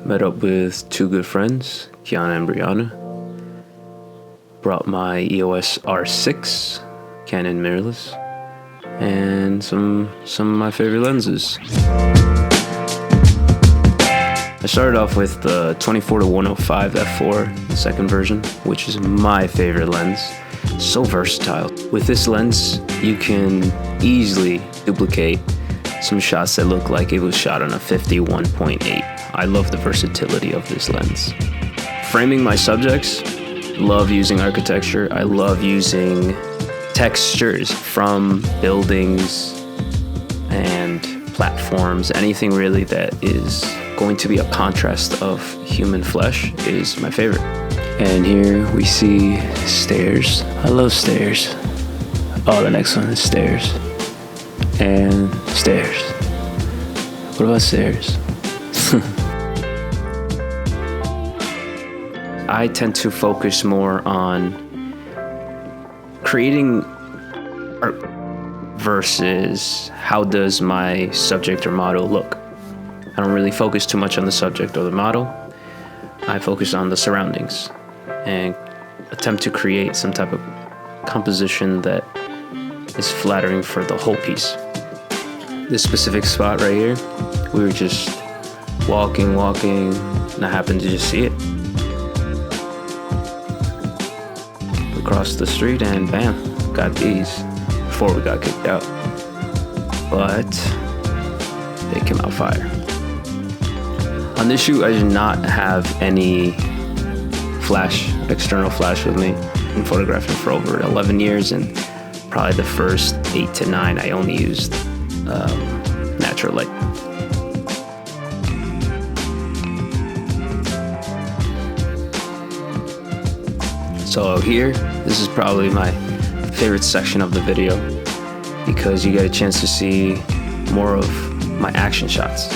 Met up with two good friends, Kiana and Brianna. Brought my EOS R6 Canon mirrorless and some of my favorite lenses. I started off with the 24-105 f4, the second version, which is my favorite lens. So versatile. With this lens, you can easily duplicate some shots that look like it was shot on a 51.8. I love the versatility of this lens. Framing my subjects, love using architecture. I love using textures from buildings and platforms. Anything really that is going to be a contrast of human flesh is my favorite. And here we see stairs. I love stairs. Oh, the next one is stairs. And stairs. What about stairs? I tend to focus more on creating art versus how does my subject or model look. I don't really focus too much on the subject or the model. I focus on the surroundings and attempt to create some type of composition that is flattering for the whole piece. This specific spot right here, we were just walking, and I happened to just see it. We crossed the street and bam, got these before we got kicked out. But they came out fire. On this shoot, I did not have any external flash with me. I've been photographing for over 11 years, and probably the first 8 to 9, I only used natural light. So here, this is probably my favorite section of the video because you get a chance to see more of my action shots.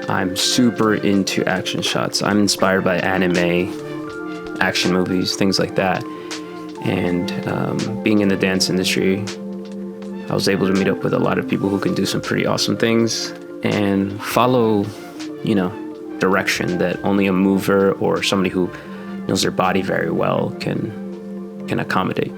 I'm super into action shots. I'm inspired by anime, action movies, things like that. And being in the dance industry, I was able to meet up with a lot of people who can do some pretty awesome things and follow, direction that only a mover or somebody who knows their body very well can accommodate.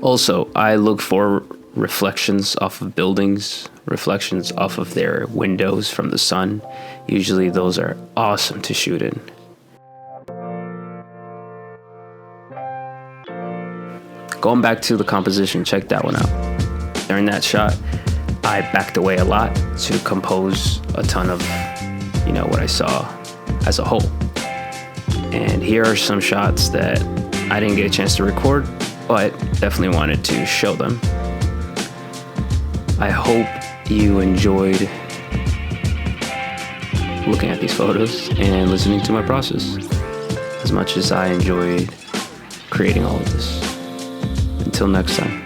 Also, I look for reflections off of buildings, reflections off of their windows from the sun. Usually those are awesome to shoot in. Going back to the composition, check that one out. During that shot, I backed away a lot to compose a ton of, what I saw as a whole. And here are some shots that I didn't get a chance to record, but definitely wanted to show them. I hope you enjoyed looking at these photos and listening to my process as much as I enjoyed creating all of this. Until next time.